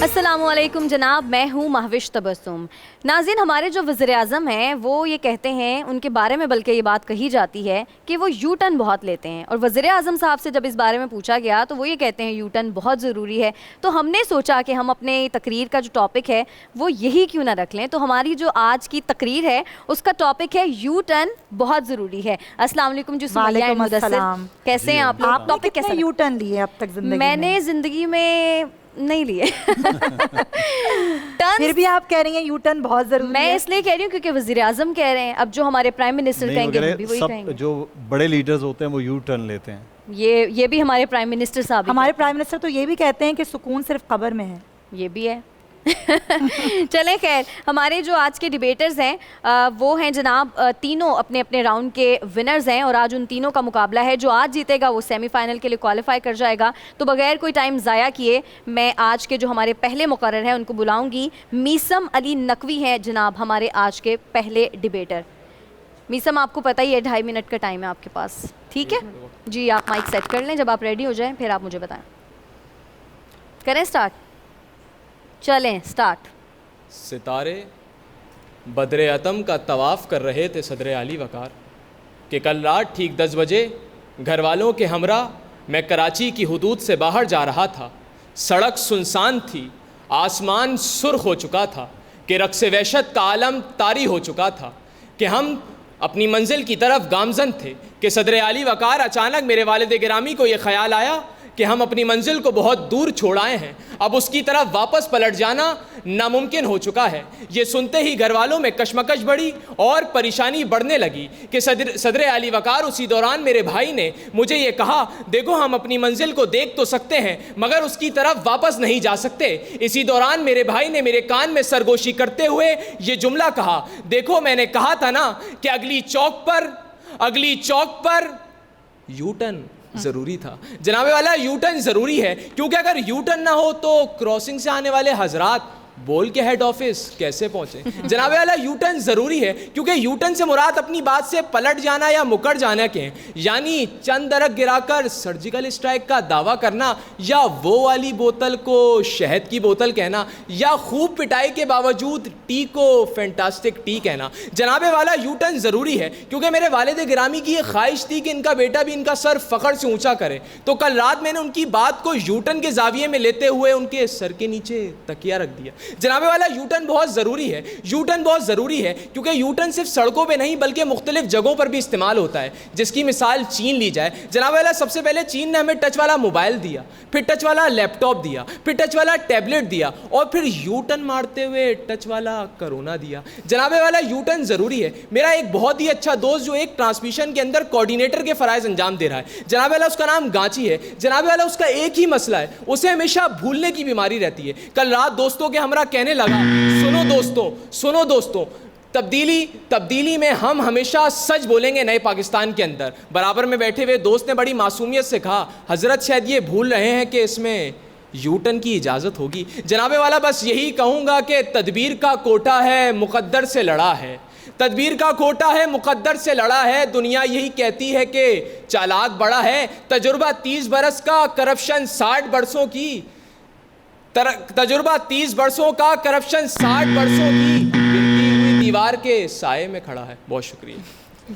السلام علیکم جناب، میں ہوں مہوش تبسم۔ ناظرین، ہمارے جو وزیر اعظم ہیں وہ یہ کہتے ہیں، ان کے بارے میں بلکہ یہ بات کہی جاتی ہے کہ وہ یو ٹرن بہت لیتے ہیں، اور وزیر اعظم صاحب سے جب اس بارے میں پوچھا گیا تو وہ یہ کہتے ہیں یو ٹرن بہت ضروری ہے۔ تو ہم نے سوچا کہ ہم اپنے تقریر کا جو ٹاپک ہے وہ یہی کیوں نہ رکھ لیں۔ تو ہماری جو آج کی تقریر ہے اس کا ٹاپک ہے یو ٹرن بہت ضروری ہے۔ السلام علیکم جی سمیہ مدثر، کیسے ہیں آپ لوگ؟ ٹاپک کیسا یو ٹرن لیے اب تک زندگی میں نے زندگی میں نہیں لیے۔ پھر بھی آپ کہہ رہی ہیں یو ٹرن بہت ضروری ہے۔ میں اس لیے کہہ رہی ہوں کیونکہ وزیر اعظم کہہ رہے ہیں، اب جو ہمارے پرائم منسٹر کہیں گے وہ بھی وہی کہیں گے۔ جو بڑے لیڈرز ہوتے ہیں وہ یو ٹرن لیتے ہیں۔ یہ بھی ہمارے پرائم منسٹر صاحب، ہمارے پرائم منسٹر تو یہ بھی کہتے ہیں کہ سکون صرف قبر میں ہے۔ یہ بھی ہے۔ چلیں خیر، ہمارے جو آج کے ڈیبیٹرز ہیں وہ ہیں جناب تینوں اپنے اپنے راؤنڈ کے ونرز ہیں، اور آج ان تینوں کا مقابلہ ہے۔ جو آج جیتے گا وہ سیمی فائنل کے لیے کوالیفائی کر جائے گا۔ تو بغیر کوئی ٹائم ضائع کیے میں آج کے جو ہمارے پہلے مقرر ہیں ان کو بلاؤں گی۔ میثم علی نقوی ہیں جناب ہمارے آج کے پہلے ڈیبیٹر۔ میثم، آپ کو پتہ ہی ہے 2.5 منٹ کا ٹائم ہے آپ کے پاس، ٹھیک ہے جی؟ آپ مائک سیٹ کر لیں، جب آپ ریڈی ہو جائیں پھر آپ مجھے بتائیں۔ کریں سٹارٹ؟ چلیں سٹارٹ۔ ستارے بدر اتم کا طواف کر رہے تھے صدر عالی وقار کہ کل رات ٹھیک 10 بجے گھر والوں کے ہمراہ میں کراچی کی حدود سے باہر جا رہا تھا۔ سڑک سنسان تھی، آسمان سرخ ہو چکا تھا کہ رقص وحشت کا عالم طاری ہو چکا تھا کہ ہم اپنی منزل کی طرف گامزن تھے کہ صدر عالی وقار اچانک میرے والد گرامی کو یہ خیال آیا کہ ہم اپنی منزل کو بہت دور چھوڑ آئے ہیں، اب اس کی طرف واپس پلٹ جانا ناممکن ہو چکا ہے۔ یہ سنتے ہی گھر والوں میں کشمکش بڑھی اور پریشانی بڑھنے لگی کہ صدر عالی وقار اسی دوران میرے بھائی نے مجھے یہ کہا، دیکھو ہم اپنی منزل کو دیکھ تو سکتے ہیں مگر اس کی طرف واپس نہیں جا سکتے۔ اسی دوران میرے بھائی نے میرے کان میں سرگوشی کرتے ہوئے یہ جملہ کہا، دیکھو میں نے کہا تھا نا کہ اگلی چوک پر یو ٹرن ضروری تھا۔ جناب والا یو ٹرن ضروری ہے کیونکہ اگر یو ٹرن نہ ہو تو کراسنگ سے آنے والے حضرات بول کے ہیڈ آفس کیسے پہنچے؟ جناب والا یو ٹرن ضروری ہے کیونکہ یو ٹرن سے مراد اپنی بات سے پلٹ جانا یا مکر جانا کے ہیں، یعنی چند درخت گرا کر سرجیکل اسٹرائک کا دعویٰ کرنا، یا وہ والی بوتل کو شہد کی بوتل کہنا، یا خوب پٹائی کے باوجود ٹی کو فینٹاسٹک ٹی کہنا۔ جناب والا یو ٹرن ضروری ہے کیونکہ میرے والد گرامی کی یہ خواہش تھی کہ ان کا بیٹا بھی ان کا سر فخر سے اونچا کرے، تو کل رات میں نے ان کی بات کو یو ٹرن کے زاویے میں لیتے ہوئے ان کے سر کے نیچے تکیہ رکھ دیا۔ جناب والا یو ٹرن بہت ضروری ہے، یو ٹرن بہت ضروری ہے کیونکہ یو ٹرن صرف سڑکوں پہ نہیں بلکہ مختلف جگہوں پر بھی استعمال ہوتا ہے، جس کی مثال چین لی جائے۔ جناب والا سب سے پہلے چین نے ہمیں ٹچ والا موبائل دیا، پھر ٹچ والا لیپ ٹاپ دیا، پھر ٹچ والا ٹیبلٹ دیا، اور پھر یو ٹرن مارتے ہوئے ٹچ والا کرونا دیا۔ جناب والا یو ٹرن ضروری ہے۔ میرا ایک بہت ہی اچھا دوست جو ایک ٹرانسمیشن کے اندر کوآرڈینیٹر کے فرائض انجام دے رہا ہے، جناب والا اس کا نام گانچی ہے۔ جناب والا اس کا ایک ہی مسئلہ ہے، اسے ہمیشہ بھولنے کی بیماری رہتی ہے۔ کل رات دوستوں کے ہمراہ کہنے لگا، سنو دوستوں، تبدیلی میں ہم ہمیشہ سچ بولیں گے نئے پاکستان کے اندر۔ برابر میں بیٹھے ہوئے دوست نے بڑی معصومیت سے کہا، حضرت شاید یہ بھول رہے ہیں کہ اس میں یو ٹرن کی اجازت ہوگی۔ جناب والا بس یہی کہوں گا کہ تدبیر کا کوٹا ہے مقدر سے لڑا ہے، تدبیر کا کوٹا ہے مقدر سے لڑا ہے، دنیا یہی کہتی ہے کہ چالاک بڑا ہے، تجربہ 30 برس کا، کرپشن 60 برسوں کی، تجربہ 30 برسوں کا، کرپشن 60 برسوں کی، گرتی ہوئی دیوار کے سائے میں کھڑا ہے۔ بہت شکریہ۔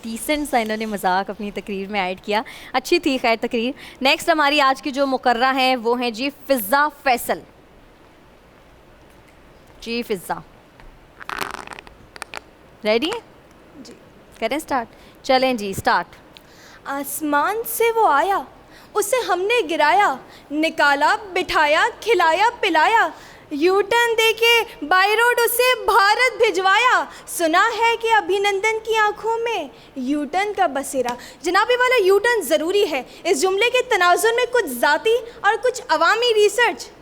ڈیسنٹ سا انہوں نے مذاق اپنی تقریر میں ایڈ کیا، اچھی تھی خیر تقریر۔ نیکسٹ ہماری آج کی جو مقررہ ہیں وہ ہیں جی فضا فیصل۔ جی فضا ریڈی ہیں؟ جی کریں سٹارٹ؟ چلیں جی سٹارٹ۔ آسمان سے وہ آیا، اسے ہم نے گرایا، نکالا بٹھایا کھلایا پلایا، یو ٹرن دے کے بائی روڈ اسے بھارت بھجوایا، سنا ہے کہ ابھینندن کی آنکھوں میں یو ٹرن کا بسیرا۔ جناب والا یو ٹرن ضروری ہے، اس جملے کے تناظر میں کچھ ذاتی اور کچھ عوامی ریسرچ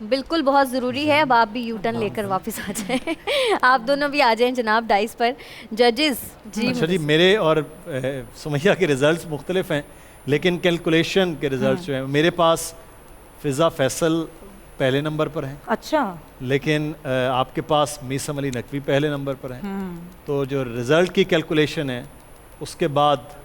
بالکل بہت ضروری ہے. اب آپ بھی یو ٹرن لے کر واپس آ جائیں. آپ دونوں بھی آ جائیں جناب ڈائس پر. ججز جی اچھا جی, میرے اور سمیہ کے ریزلٹس مختلف ہیں, لیکن کیلکولیشن کے ریزلٹس جو ہیں میرے پاس فضا فیصل پہلے نمبر پر ہیں, اچھا لیکن آپ کے پاس میثم علی نقوی پہلے نمبر پر ہیں. تو جو رزلٹ کی کیلکولیشن ہے اس کے بعد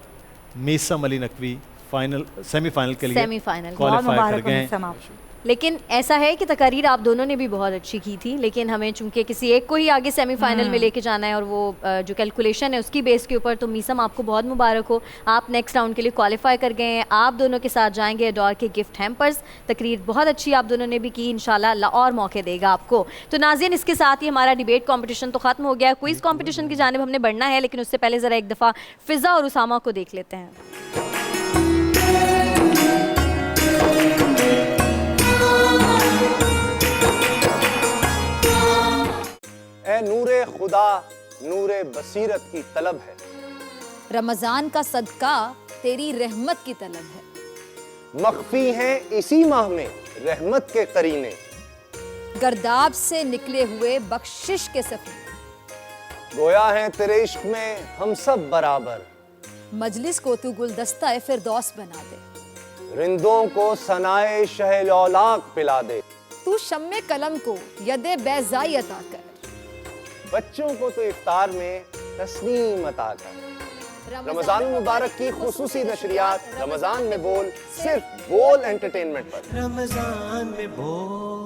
میثم علی نقوی فائنل سیمی فائنل کے لیے سیمی فائنل. کوالیفائی کر گئے ہیں. لیکن ایسا ہے کہ تقاریر آپ دونوں نے بھی بہت اچھی کی تھی, لیکن ہمیں چونکہ کسی ایک کو ہی آگے سیمی فائنل میں لے کے جانا ہے اور وہ جو کیلکولیشن ہے اس کی بیس کے اوپر, تو میثم آپ کو بہت مبارک ہو, آپ نیکسٹ راؤنڈ کے لیے کوالیفائی کر گئے ہیں. آپ دونوں کے ساتھ جائیں گے اڈور کے گفٹ ہیمپرز. تقریر بہت اچھی آپ دونوں نے بھی کی, انشاءاللہ اللہ اور موقع دے گا آپ کو. تو ناظرین, اس کے ساتھ ہی ہمارا ڈیبیٹ کمپٹیشن تو ختم ہو گیا. کوئز کمپٹیشن کی جانب ہم نے بڑھنا ہے, لیکن اس سے پہلے ذرا ایک دفعہ فضا اور اسامہ کو دیکھ لیتے ہیں. اے نور خدا نور بصیرت کی طلب ہے, رمضان کا صدقہ تیری رحمت کی طلب ہے. مخفی ہیں اسی ماہ میں رحمت کے قرینے, گرداب سے نکلے ہوئے بخشش کے سفیر. گویا ہیں تیرے عشق میں ہم سب برابر, مجلس کو تو گلدستہ فردوس بنا دے. رندوں کو ثنائے شہ لولاک پلا دے, تو شم قلم کو ید بیضائی عطا کر. بچوں کو تو افطار میں تسلیم عطا کر. رمضان مبارک کی خصوصی نشریات رمضان میں بول, صرف بول انٹرٹینمنٹ پر. رمضان میں بول